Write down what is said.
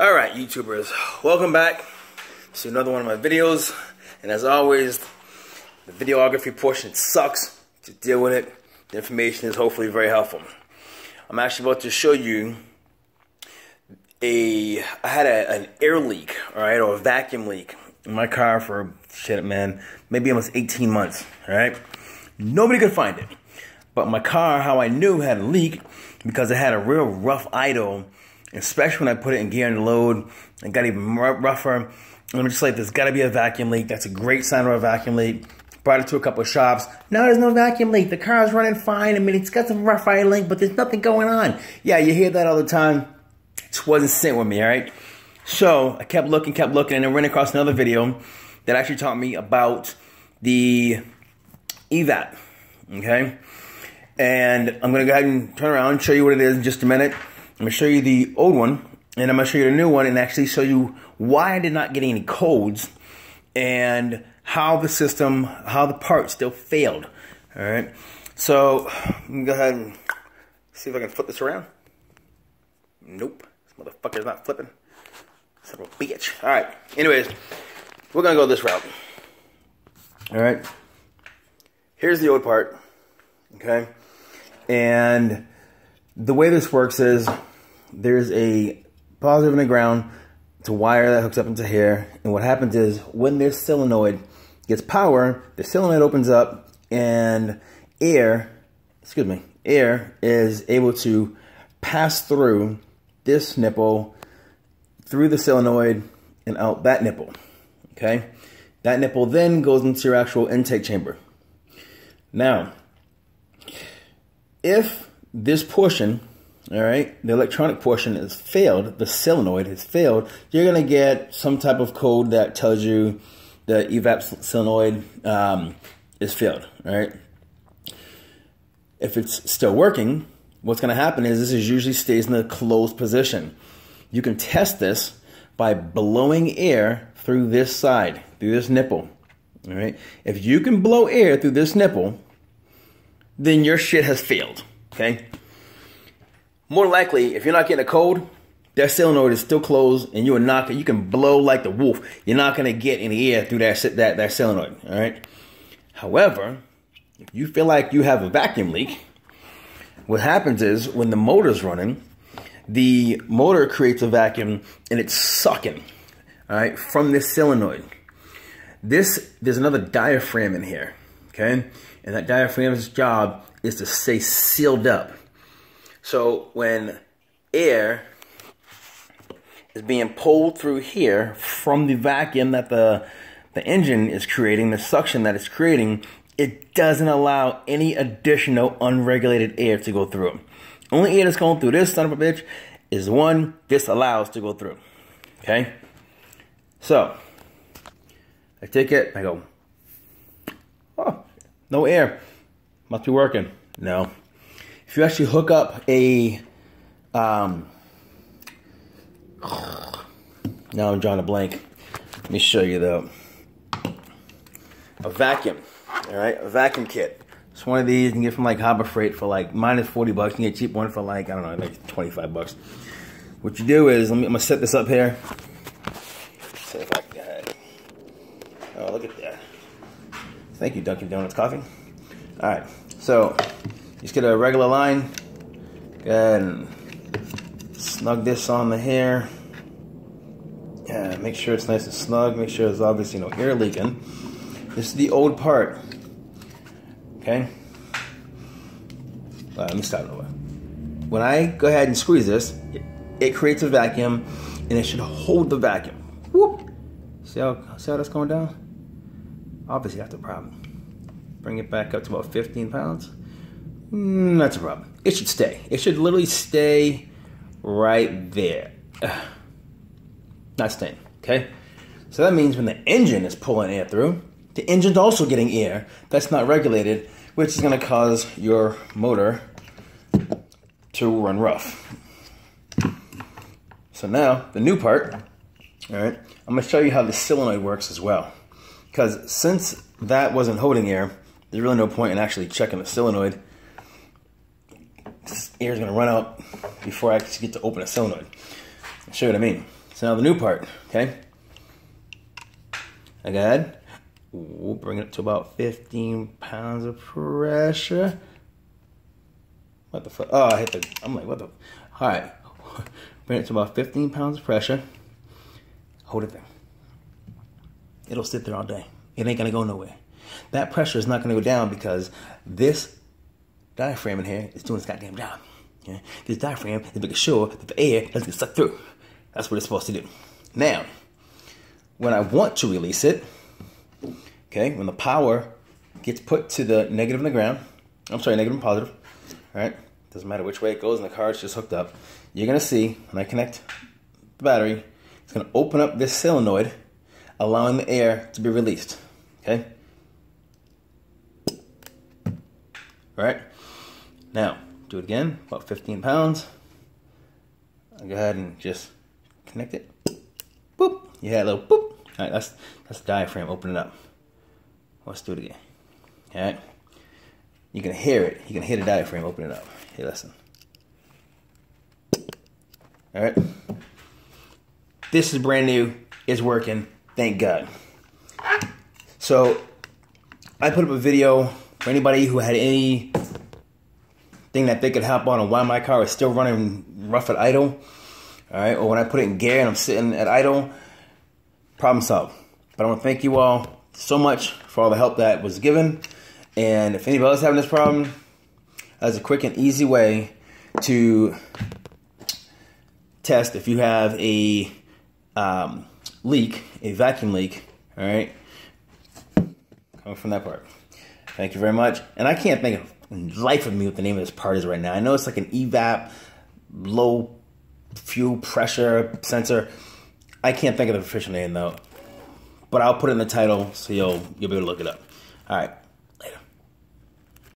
Alright, YouTubers, welcome back to another one of my videos. And as always, the videography portion sucks. To deal with it, the information is hopefully very helpful. I'm actually about to show you I had an air leak, alright, or a vacuum leak in my car for, shit man, maybe almost 18 months, alright? Nobody could find it. But my car, how I knew had a leak, because it had a real rough idle, especially when I put it in gear and load, it got even rougher. And I'm just like, there's gotta be a vacuum leak. That's a great sign of a vacuum leak. Brought it to a couple of shops. No, there's no vacuum leak. The car's running fine. I mean, it's got some rough idling, but there's nothing going on. Yeah, you hear that all the time. It just wasn't sitting with me, all right? So I kept looking, and I ran across another video that actually taught me about the evap, okay? And I'm gonna go ahead and turn around and show you what it is in just a minute. I'm gonna show you the old one, and I'm gonna show you the new one, and actually show you why I did not get any codes, and how the system, how the part still failed. All right, so I'm gonna go ahead and see if I can flip this around. Nope, this motherfucker's not flipping. Son of a bitch. All right, anyways, we're gonna go this route. All right, here's the old part, okay? And the way this works is there's a positive in the ground. It's a wire that hooks up into here. And what happens is when this solenoid gets power, the solenoid opens up and air is able to pass through this nipple, through the solenoid and out that nipple, okay? That nipple then goes into your actual intake chamber. Now, if this portion, all right, the electronic portion has failed, the solenoid has failed, you're going to get some type of code that tells you the evap solenoid is failed, all right? If it's still working, what's going to happen is this usually stays in the closed position. You can test this by blowing air through this side, through this nipple, all right? If you can blow air through this nipple, then your shit has failed, okay? More likely, if you're not getting a code, that solenoid is still closed, and you can blow like the wolf. You're not gonna get any air through that solenoid, all right? However, if you feel like you have a vacuum leak, what happens is when the motor's running, the motor creates a vacuum, and it's sucking, all right, from this solenoid. There's another diaphragm in here, okay? And that diaphragm's job is to stay sealed up. So when air is being pulled through here from the vacuum that the engine is creating, the suction that it's creating, it doesn't allow any additional unregulated air to go through. Only air that's going through this son of a bitch is the one this allows to go through. Okay? So, I take it, I go, oh, no air. Must be working. No. If you actually hook up a, now I'm drawing a blank. Let me show you though. A vacuum, all right? A vacuum kit. It's one of these you can get from like Harbor Freight for like minus 40 bucks. You can get a cheap one for like, I don't know, like 25 bucks. What you do is, I'm gonna set this up here. See if I can get it. Oh, look at that. Thank you, Dunkin' Donuts coffee. All right, so just get a regular line. Go ahead and snug this on the hair. Yeah, make sure it's nice and snug. Make sure there's obviously no air leaking. This is the old part. Okay? Let me start over. When I go ahead and squeeze this, it creates a vacuum, and it should hold the vacuum. Whoop! See how that's going down? Obviously that's a problem. Bring it back up to about 15 pounds. That's a problem. It should stay. It should literally stay right there. Not staying, okay? So that means when the engine is pulling air through, the engine's also getting air that's not regulated, which is gonna cause your motor to run rough. So now, the new part, all right, I'm gonna show you how the solenoid works as well. Because since that wasn't holding air, there's really no point in actually checking the solenoid. This air is going to run out before I actually get to open a solenoid. I'll show you what I mean. So now the new part, okay? I go ahead, we'll bring it to about 15 pounds of pressure. What the fuck? Oh, I hit the, I'm like, what the, all right. Bring it to about 15 pounds of pressure. Hold it there. It'll sit there all day. It ain't gonna go nowhere. That pressure is not gonna go down because this diaphragm in here is doing its goddamn job. Okay? This diaphragm is making sure that the air doesn't get sucked through. That's what it's supposed to do. Now, when I want to release it, okay, when the power gets put to the negative and the ground, I'm sorry, negative and positive, all right? Doesn't matter which way it goes, and the car is just hooked up. You're gonna see, when I connect the battery, it's gonna open up this solenoid, allowing the air to be released, okay? All right, now, do it again, about 15 pounds. I'll go ahead and just connect it. Boop, you had a little boop. All right, that's the diaphragm opening up. Let's do it again, all right? You can hear it. You can hear the diaphragm opening up. Hey, listen. All right. This is brand new. It's working. Thank God. So I put up a video for anybody who had anything that they could hop on and why my car is still running rough at idle. All right. Or when I put it in gear and I'm sitting at idle, problem solved. But I want to thank you all so much for all the help that was given. And if anybody else is having this problem, that's a quick and easy way to test if you have a leak, a vacuum leak, all right, coming from that part. Thank you very much. And I can't think of life of me what the name of this part is right now. I know it's like an evap, low fuel pressure sensor. I can't think of the official name though, but I'll put it in the title so you'll be able to look it up. All right.